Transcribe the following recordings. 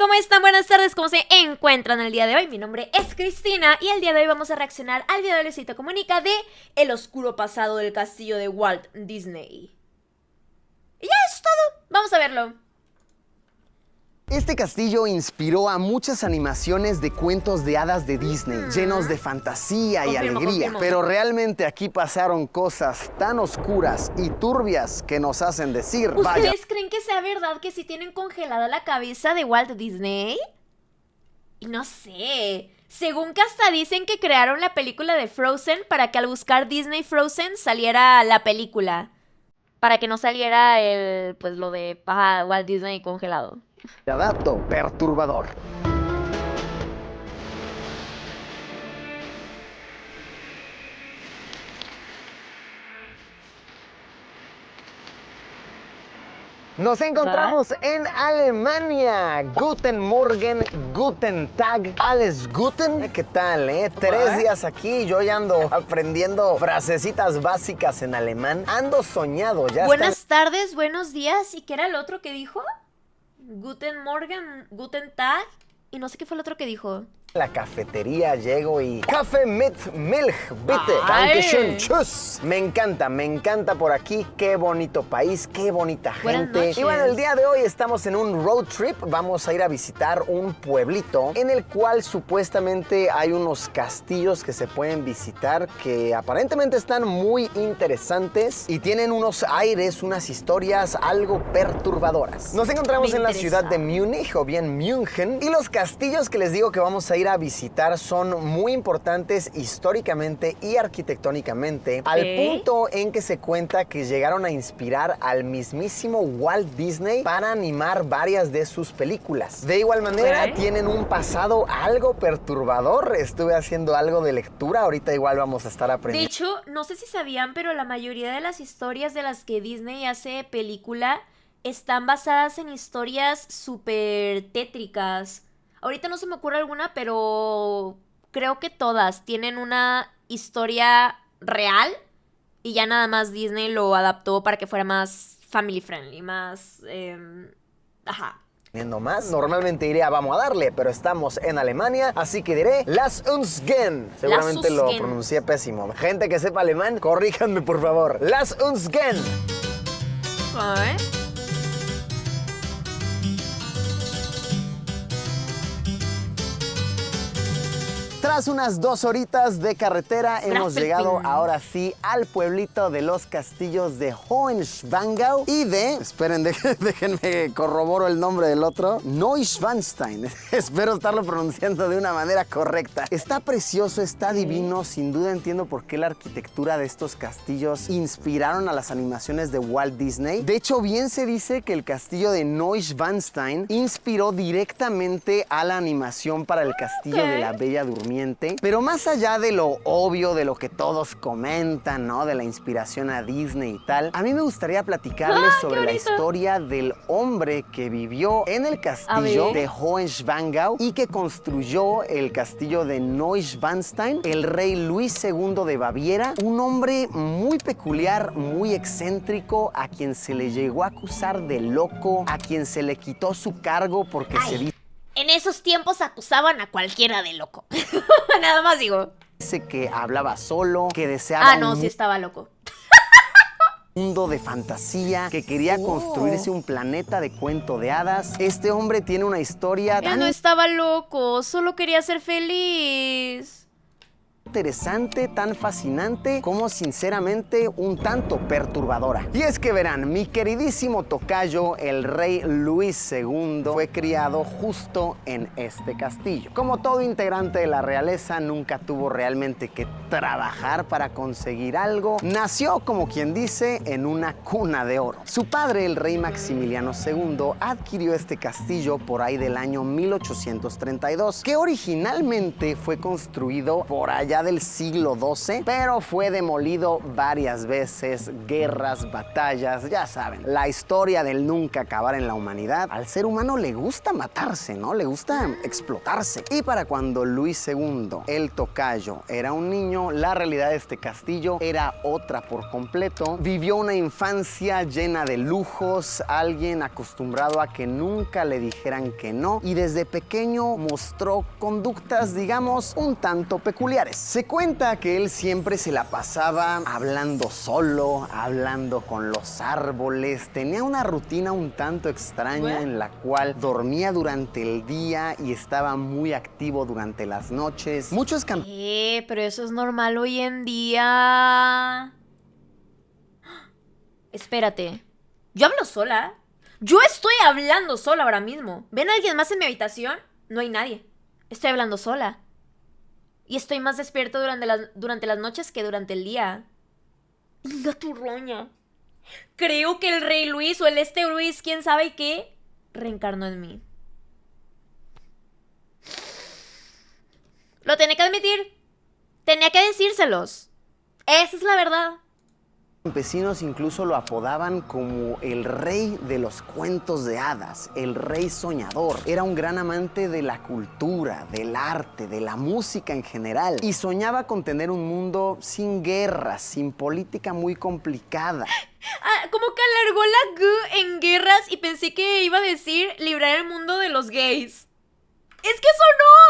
¿Cómo están? Buenas tardes, ¿cómo se encuentran el día de hoy? Mi nombre es Cristina y el día de hoy vamos a reaccionar al video de Luisito Comunica de El oscuro pasado del castillo de Walt Disney. Y ya es todo, vamos a verlo. Este castillo inspiró a muchas animaciones de cuentos de hadas de Disney, llenos de fantasía y alegría. Pero realmente aquí pasaron cosas tan oscuras y turbias que nos hacen decir, ¿Ustedes vaya. creen que sea verdad que sí tienen congelada la cabeza de Walt Disney? Y no sé, según que hasta dicen que crearon la película de Frozen para que al buscar Disney Frozen saliera la película. Para que no saliera pues lo de Walt Disney congelado. Dato perturbador. Nos encontramos en Alemania. Guten Morgen, Guten Tag, alles Guten. ¿Qué tal, 3 días aquí, yo ya ando aprendiendo frasecitas básicas en alemán. Ando soñado, ya Buenas tardes, buenos días. ¿Y qué era el otro que dijo? Guten Morgen, Guten Tag. Y no sé qué fue el otro que dijo. La cafetería llego y Kaffee mit Milch, bitte. Ay. Dankeschön, tschüss. Me encanta por aquí. Qué bonito país, qué bonita Buenas gente. noches. Y bueno, el día de hoy estamos en un road trip. Vamos a ir a visitar un pueblito en el cual supuestamente hay unos castillos que se pueden visitar que aparentemente están muy interesantes y tienen unos aires, unas historias algo perturbadoras. Nos encontramos en la ciudad de Múnich o bien München y los castillos que les digo que vamos a ir a visitar son muy importantes históricamente y arquitectónicamente, al punto en que se cuenta que llegaron a inspirar al mismísimo Walt Disney para animar varias de sus películas. De igual manera, tienen un pasado algo perturbador. Estuve haciendo algo de lectura, ahorita igual vamos a estar aprendiendo. De hecho, no sé si sabían, pero la mayoría de las historias de las que Disney hace película están basadas en historias súper tétricas. Ahorita no se me ocurre alguna, pero creo que todas tienen una historia real y ya nada más Disney lo adaptó para que fuera más family friendly, más... ajá. Más. Normalmente iría vamos a darle, pero estamos en Alemania, así que diré Lass uns gehen. Seguramente Lass uns lo gehen. pronuncié pésimo. Gente que sepa alemán, corríjanme por favor. Lass uns gehen. A ver. Tras unas 2 horitas de carretera hemos llegado ahora sí al pueblito de los castillos de Hohenschwangau y de... Esperen, déjenme corroboro el nombre del otro. Neuschwanstein. Espero estarlo pronunciando de una manera correcta. Está precioso, está divino. Sin duda entiendo por qué la arquitectura de estos castillos inspiraron a las animaciones de Walt Disney. De hecho, bien se dice que el castillo de Neuschwanstein inspiró directamente a la animación para el castillo de la Bella Durmiente. Pero más allá de lo obvio, de lo que todos comentan, ¿no? De la inspiración a Disney y tal, a mí me gustaría platicarles sobre la historia del hombre que vivió en el castillo de Hohenschwangau y que construyó el castillo de Neuschwanstein, el rey Luis II de Baviera, un hombre muy peculiar, muy excéntrico, a quien se le llegó a acusar de loco, a quien se le quitó su cargo porque se dice... En esos tiempos acusaban a cualquiera de loco. Nada más digo. Dice que hablaba solo, que deseaba sí estaba loco. un mundo de fantasía, que quería construirse un planeta de cuento de hadas. Este hombre tiene una historia Él tan no estaba loco, solo quería ser feliz. interesante, tan fascinante, como sinceramente un tanto perturbadora. Y es que verán, mi queridísimo tocayo, el rey Luis II, fue criado justo en este castillo. Como todo integrante de la realeza, nunca tuvo realmente que trabajar para conseguir algo. Nació, como quien dice, en una cuna de oro. Su padre, el rey Maximiliano II, adquirió este castillo por ahí del año 1832, que originalmente fue construido por allá ya del siglo XII, pero fue demolido varias veces, guerras, batallas, ya saben, la historia del nunca acabar en la humanidad. Al ser humano le gusta matarse, ¿no? Le gusta explotarse. Y para cuando Luis II, el tocayo, era un niño, la realidad de este castillo era otra por completo. Vivió una infancia llena de lujos, alguien acostumbrado a que nunca le dijeran que no, y desde pequeño mostró conductas, digamos, un tanto peculiares. Se cuenta que él siempre se la pasaba hablando solo, hablando con los árboles, tenía una rutina un tanto extraña en la cual dormía durante el día y estaba muy activo durante las noches. Muchos pero eso es normal hoy en día. Espérate, ¿yo hablo sola? Yo estoy hablando sola ahora mismo. ¿Ven a alguien más en mi habitación? No hay nadie. Estoy hablando sola. Y estoy más despierto durante las noches que durante el día. ¡Inga tu roña! Creo que el rey Luis o el Luis, quién sabe qué, reencarnó en mí. Lo tenía que admitir. Tenía que decírselos. Esa es la verdad. campesinos incluso lo apodaban como el rey de los cuentos de hadas, el rey soñador. Era un gran amante de la cultura, del arte, de la música en general, y soñaba con tener un mundo sin guerras, sin política muy complicada. Como que alargó la G en guerras y pensé que iba a decir librar el mundo de los gays. ¡Es que eso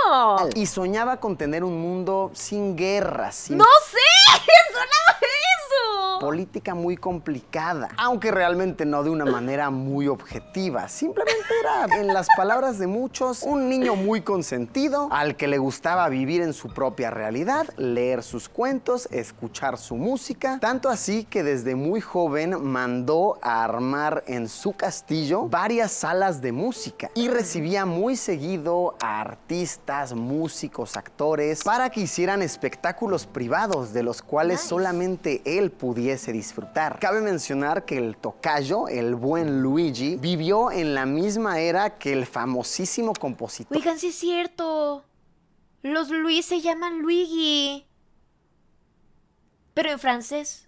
no! Y soñaba con tener un mundo sin guerras, sin... ¡No sé! ¡Sonaba eso! Política muy complicada, aunque realmente no de una manera muy objetiva. Simplemente era, en las palabras de muchos, un niño muy consentido, al que le gustaba vivir en su propia realidad, leer sus cuentos, escuchar su música. Tanto así que desde muy joven mandó a armar en su castillo varias salas de música y recibía muy seguido a artistas, músicos, actores, para que hicieran espectáculos privados de los cuales solamente él pudiese disfrutar. Cabe mencionar que el tocayo, el buen Luigi, vivió en la misma era que el famosísimo compositor. Oigan, sí es cierto. Los Luis se llaman Luigi. Pero en francés.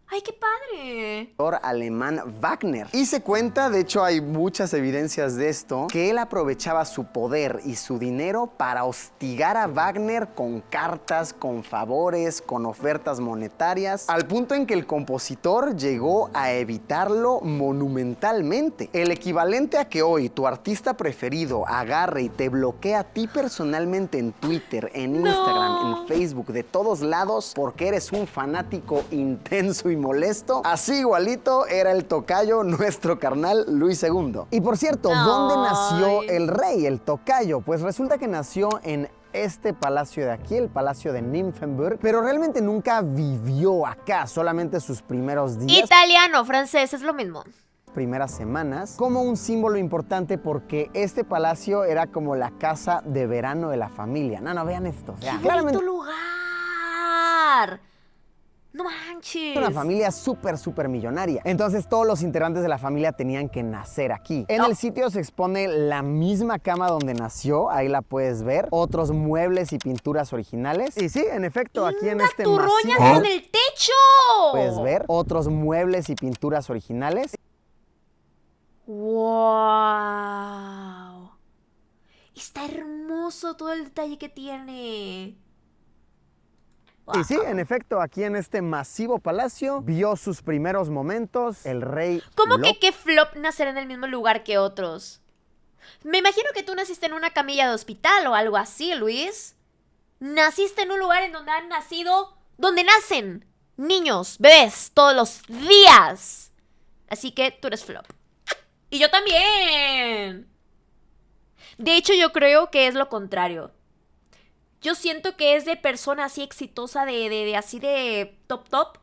¡Ay, qué padre! Alemán Wagner. Y se cuenta, de hecho hay muchas evidencias de esto, que él aprovechaba su poder y su dinero para hostigar a Wagner con cartas, con favores, con ofertas monetarias, al punto en que el compositor llegó a evitarlo monumentalmente. El equivalente a que hoy tu artista preferido agarre y te bloquee a ti personalmente en Twitter, en Instagram, en Facebook, de todos lados, porque eres un fanático intenso y molesto. Así igualito era el tocayo, nuestro carnal Luis II. Y por cierto, ¿dónde nació el rey, el tocayo? Pues resulta que nació en este palacio de aquí, el palacio de Nymphenburg, pero realmente nunca vivió acá, solamente sus primeros días. Italiano, francés, es lo mismo. Primeras semanas, como un símbolo importante porque este palacio era como la casa de verano de la familia. No, vean esto. O sea, ¡qué bonito lugar! ¡No manches! Una familia súper millonaria. Entonces todos los integrantes de la familia tenían que nacer aquí. En el sitio se expone la misma cama donde nació, ahí la puedes ver. Otros muebles y pinturas originales. Y sí, en efecto, aquí en este turroña masivo con el techo! puedes ver otros muebles y pinturas originales. ¡Wow! Está hermoso todo el detalle que tiene. Wow. Y sí, en efecto, aquí en este masivo palacio vio sus primeros momentos el rey. ¿Cómo que qué flop nacer en el mismo lugar que otros? Me imagino que tú naciste en una camilla de hospital o algo así, Luis. Naciste en un lugar en donde han nacido, donde nacen niños, bebés, todos los días. Así que tú eres flop. Y yo también. De hecho, yo creo que es lo contrario. Yo siento que es de persona así exitosa, así de top,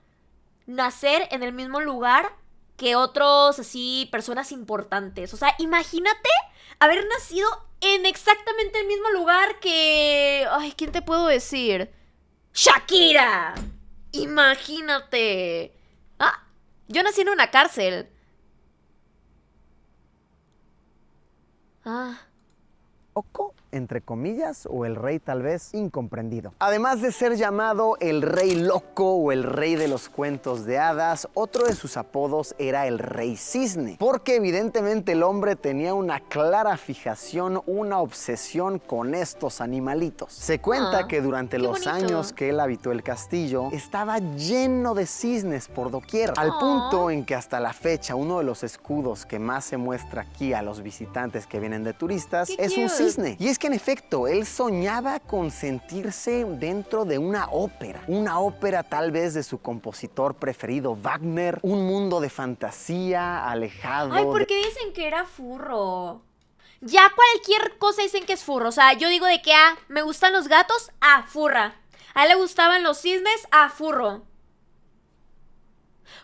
nacer en el mismo lugar que otros así personas importantes. O sea, imagínate haber nacido en exactamente el mismo lugar que... Ay, ¿quién te puedo decir? ¡Shakira! Imagínate. Yo nací en una cárcel. Poco entre comillas, o el rey tal vez incomprendido. Además de ser llamado el rey loco o el rey de los cuentos de hadas, otro de sus apodos era el rey cisne, porque evidentemente el hombre tenía una clara fijación, una obsesión con estos animalitos. Se cuenta que durante los años que él habitó el castillo, estaba lleno de cisnes por doquier, al punto en que hasta la fecha uno de los escudos que más se muestra aquí a los visitantes que vienen de turistas es un cisne. Y es que en efecto, él soñaba con sentirse dentro de una ópera tal vez de su compositor preferido, Wagner, un mundo de fantasía alejado. Ay, ¿por qué dicen que era furro? Ya cualquier cosa dicen que es furro. O sea, yo digo de que, me gustan los gatos, furra. A él le gustaban los cisnes, furro.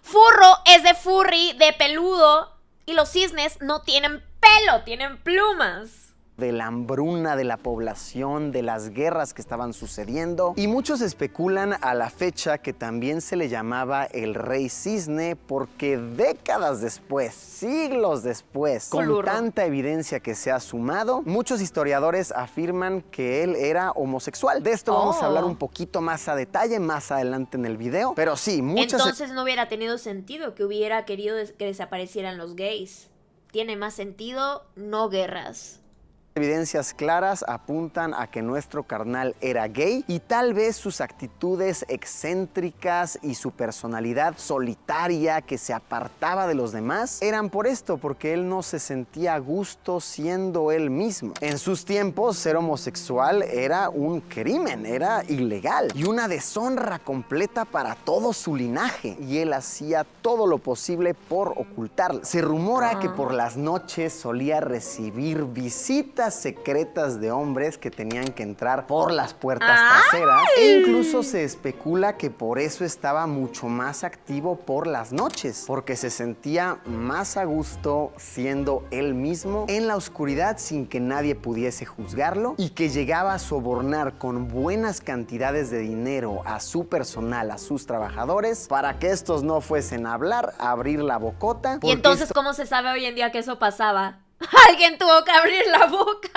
Furro es de furry, de peludo. Y los cisnes no tienen pelo, tienen plumas. De la hambruna de la población, de las guerras que estaban sucediendo. Y muchos especulan a la fecha que también se le llamaba el rey cisne porque décadas después, siglos después, con tanta evidencia que se ha sumado, muchos historiadores afirman que él era homosexual. De esto vamos a hablar un poquito más a detalle más adelante en el video. Pero sí, muchas... Entonces no hubiera tenido sentido que hubiera querido que desaparecieran los gays. Tiene más sentido, no guerras. Evidencias claras apuntan a que nuestro carnal era gay y tal vez sus actitudes excéntricas y su personalidad solitaria que se apartaba de los demás eran por esto, porque él no se sentía a gusto siendo él mismo. En sus tiempos ser homosexual era un crimen, era ilegal y una deshonra completa para todo su linaje y él hacía todo lo posible por ocultarlo. Se rumora que por las noches solía recibir visitas secretas de hombres que tenían que entrar por las puertas traseras e incluso se especula que por eso estaba mucho más activo por las noches, porque se sentía más a gusto siendo él mismo en la oscuridad sin que nadie pudiese juzgarlo y que llegaba a sobornar con buenas cantidades de dinero a su personal, a sus trabajadores, para que estos no fuesen a hablar, a abrir la bocota. ¿Y entonces cómo se sabe hoy en día que eso pasaba? Alguien tuvo que abrir la boca.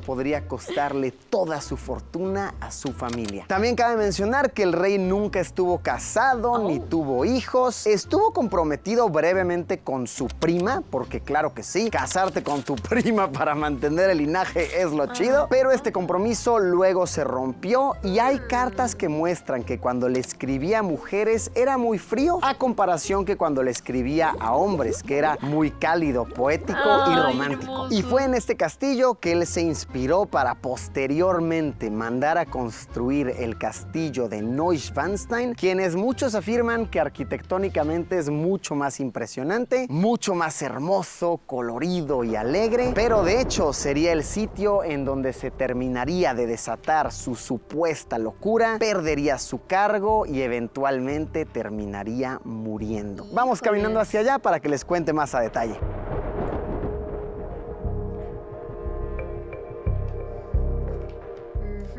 Podría costarle toda su fortuna a su familia. También cabe mencionar que el rey nunca estuvo casado ni tuvo hijos. Estuvo comprometido brevemente con su prima, porque claro que sí, casarte con tu prima para mantener el linaje es lo chido. Pero este compromiso luego se rompió y hay cartas que muestran que cuando le escribía a mujeres era muy frío, a comparación que cuando le escribía a hombres, que era muy cálido, poético y romántico. Y fue en este castillo que él se inspiró para posteriormente mandar a construir el castillo de Neuschwanstein, quienes muchos afirman que arquitectónicamente es mucho más impresionante, mucho más hermoso, colorido y alegre, pero de hecho sería el sitio en donde se terminaría de desatar su supuesta locura, perdería su cargo y eventualmente terminaría muriendo. Vamos caminando hacia allá para que les cuente más a detalle.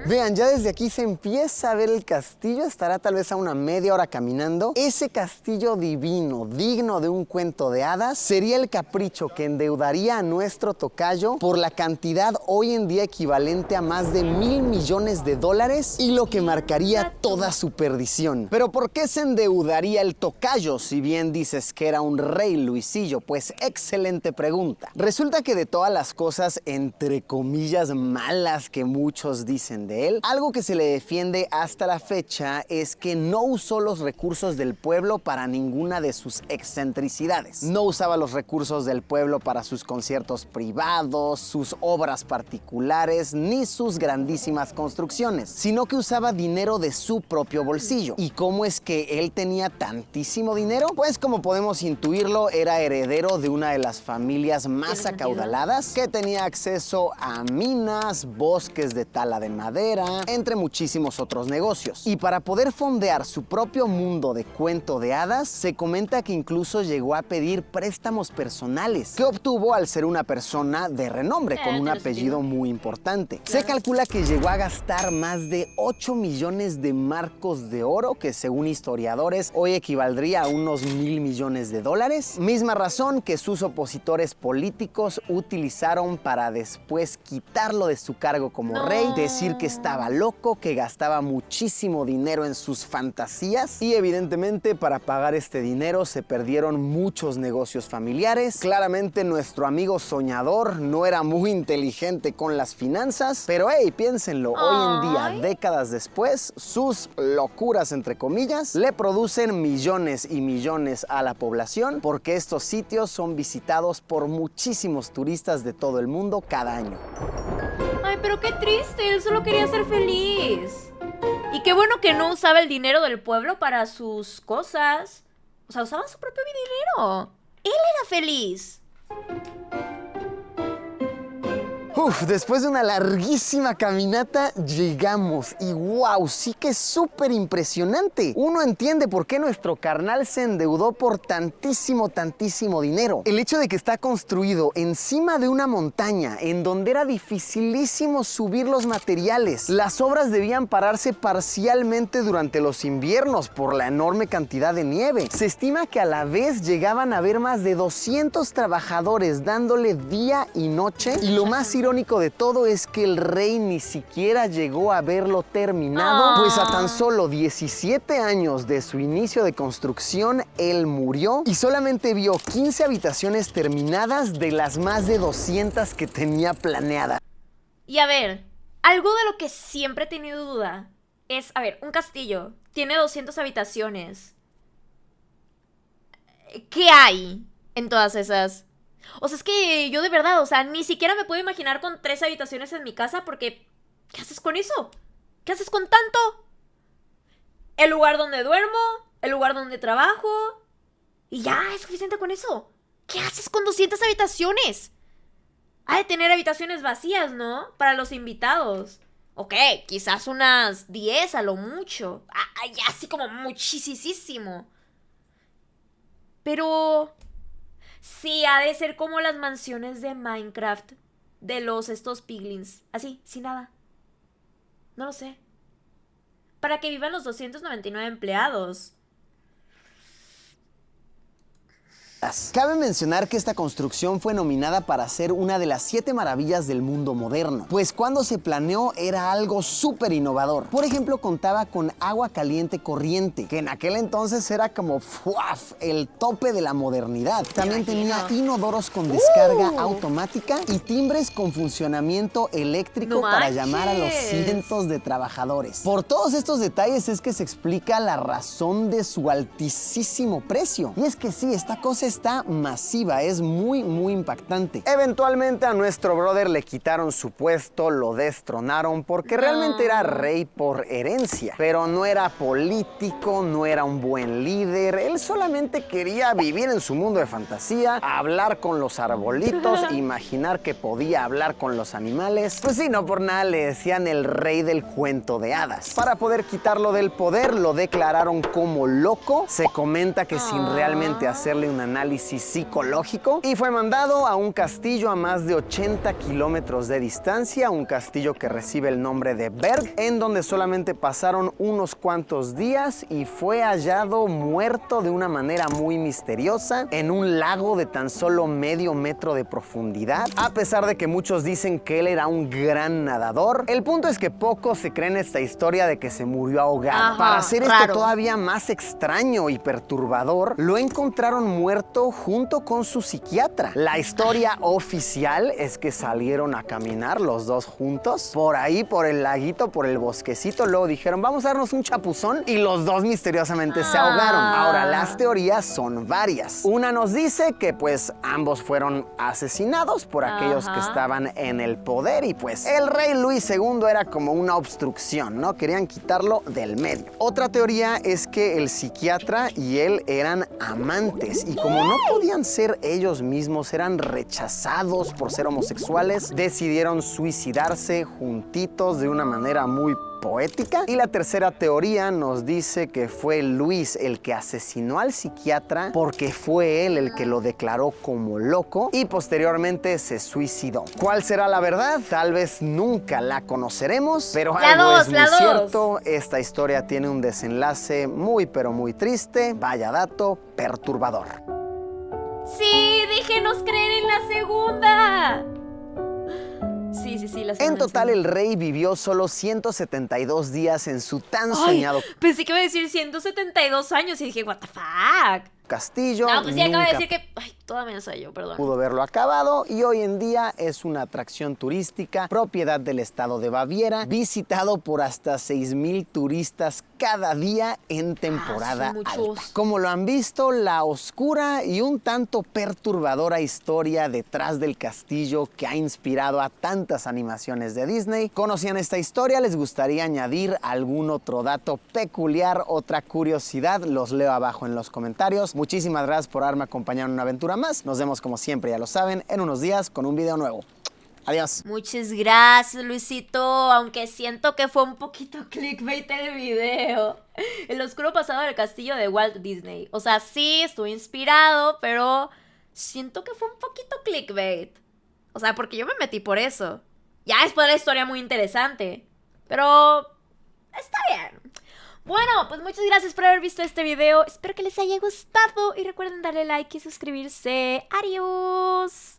Vean, ya desde aquí se empieza a ver el castillo, estará tal vez a una media hora caminando. Ese castillo divino, digno de un cuento de hadas, sería el capricho que endeudaría a nuestro tocayo por la cantidad hoy en día equivalente a más de $1,000 millones y lo que marcaría toda su perdición. Pero ¿por qué se endeudaría el tocayo si bien dices que era un rey, Luisillo? Pues excelente pregunta. Resulta que de todas las cosas, entre comillas, malas que muchos dicen de él, algo que se le defiende hasta la fecha es que no usó los recursos del pueblo para ninguna de sus excentricidades. No usaba los recursos del pueblo para sus conciertos privados, sus obras particulares, ni sus grandísimas construcciones, sino que usaba dinero de su propio bolsillo. ¿Y cómo es que él tenía tantísimo dinero? Pues como podemos intuirlo, era heredero de una de las familias más acaudaladas, que tenía acceso a minas, bosques de tala de madera, madera, entre muchísimos otros negocios. Y para poder fondear su propio mundo de cuento de hadas, se comenta que incluso llegó a pedir préstamos personales, que obtuvo al ser una persona de renombre, con un apellido muy importante. Claro. Se calcula que llegó a gastar más de 8 millones de marcos de oro, que según historiadores hoy equivaldría a unos 1,000 millones de dólares. Misma razón que sus opositores políticos utilizaron para después quitarlo de su cargo como rey, decir que estaba loco, que gastaba muchísimo dinero en sus fantasías, y evidentemente para pagar este dinero se perdieron muchos negocios familiares. Claramente nuestro amigo soñador no era muy inteligente con las finanzas, pero hey, piénsenlo, hoy en día, décadas después, sus locuras entre comillas le producen millones y millones a la población, porque estos sitios son visitados por muchísimos turistas de todo el mundo cada año. Ay, pero qué triste, él solo quería ser feliz. Y qué bueno que no usaba el dinero del pueblo para sus cosas. O sea, usaba su propio dinero. Él era feliz. Después de una larguísima caminata llegamos y wow, sí que es súper impresionante. Uno entiende por qué nuestro carnal se endeudó por tantísimo dinero. El hecho de que está construido encima de una montaña en donde era dificilísimo subir los materiales. Las obras debían pararse parcialmente durante los inviernos por la enorme cantidad de nieve. Se estima que a la vez llegaban a haber más de 200 trabajadores dándole día y noche, y lo más irónico de todo es que el rey ni siquiera llegó a verlo terminado, pues a tan solo 17 años de su inicio de construcción, él murió y solamente vio 15 habitaciones terminadas de las más de 200 que tenía planeada. Y a ver, algo de lo que siempre he tenido duda es, a ver, un castillo tiene 200 habitaciones. ¿Qué hay en todas esas? O sea, es que yo de verdad, o sea, ni siquiera me puedo imaginar con 3 habitaciones en mi casa porque... ¿Qué haces con eso? ¿Qué haces con tanto? El lugar donde duermo, el lugar donde trabajo... Y ya, es suficiente con eso. ¿Qué haces con 200 habitaciones? Ha de tener habitaciones vacías, ¿no? Para los invitados. Ok, quizás unas 10 a lo mucho. Ya así como muchísimo. Pero... sí, ha de ser como las mansiones de Minecraft. De estos piglins. Así, sin nada. No lo sé. Para que vivan los 299 empleados. Cabe mencionar que esta construcción fue nominada para ser una de las 7 maravillas del mundo moderno, pues cuando se planeó era algo súper innovador. Por ejemplo, contaba con agua caliente corriente, que en aquel entonces era como ¡fuaf! El tope de la modernidad. También tenía inodoros con descarga automática y timbres con funcionamiento eléctrico para llamar a los cientos de trabajadores. Por todos estos detalles es que se explica la razón de su altísimo precio. Y es que sí, esta cosa está masiva, es muy impactante. Eventualmente a nuestro brother le quitaron su puesto, lo destronaron porque realmente era rey por herencia, pero no era político, no era un buen líder, él solamente quería vivir en su mundo de fantasía, hablar con los arbolitos, imaginar que podía hablar con los animales. Pues sí, no por nada le decían el rey del cuento de hadas. Para poder quitarlo del poder lo declararon como loco, se comenta que sin realmente hacerle un análisis psicológico, y fue mandado a un castillo a más de 80 kilómetros de distancia, un castillo que recibe el nombre de Berg, en donde solamente pasaron unos cuantos días y fue hallado muerto de una manera muy misteriosa en un lago de tan solo medio metro de profundidad, a pesar de que muchos dicen que él era un gran nadador. El punto es que poco se cree en esta historia de que se murió ahogado. Para hacer esto todavía más extraño y perturbador, lo encontraron muerto junto con su psiquiatra. La historia oficial es que salieron a caminar los dos juntos por ahí, por el laguito, por el bosquecito. Luego dijeron, vamos a darnos un chapuzón, y los dos misteriosamente se ahogaron. Ahora, las teorías son varias. Una nos dice que pues ambos fueron asesinados por aquellos que estaban en el poder, y pues el rey Luis II era como una obstrucción, ¿no? Querían quitarlo del medio. Otra teoría es que el psiquiatra y él eran amantes, y como como no podían ser ellos mismos, eran rechazados por ser homosexuales, decidieron suicidarse juntitos de una manera muy poética. Y la tercera teoría nos dice que fue Luis el que asesinó al psiquiatra porque fue él el que lo declaró como loco y posteriormente se suicidó. ¿Cuál será la verdad? Tal vez nunca la conoceremos, pero algo es muy cierto. Esta historia tiene un desenlace muy pero muy triste. Vaya dato perturbador. Sí, déjenos creer en la segunda. Sí, la segunda. En total, el rey vivió solo 172 días en su tan soñado... Pensé que iba a decir 172 años y dije, what the fuck. Castillo. No, pues sí, acaba de decir que... Ay, toda me yo, perdón. Pudo verlo acabado y hoy en día es una atracción turística, propiedad del estado de Baviera, visitado por hasta 6,000 turistas cada día en temporada alta. Como lo han visto, la oscura y un tanto perturbadora historia detrás del castillo que ha inspirado a tantas animaciones de Disney. ¿Conocían esta historia? ¿Les gustaría añadir algún otro dato peculiar, otra curiosidad? Los leo abajo en los comentarios. Muchísimas gracias por haberme acompañado en una aventura más. Nos vemos como siempre, ya lo saben, en unos días con un video nuevo. Adiós. Muchas gracias, Luisito, aunque siento que fue un poquito clickbait el video. El oscuro pasado del castillo de Walt Disney. O sea, sí, estuve inspirado, pero siento que fue un poquito clickbait. O sea, porque yo me metí por eso. Ya después la historia muy interesante, pero está bien. Bueno, pues muchas gracias por haber visto este video. Espero que les haya gustado y recuerden darle like y suscribirse. Adiós.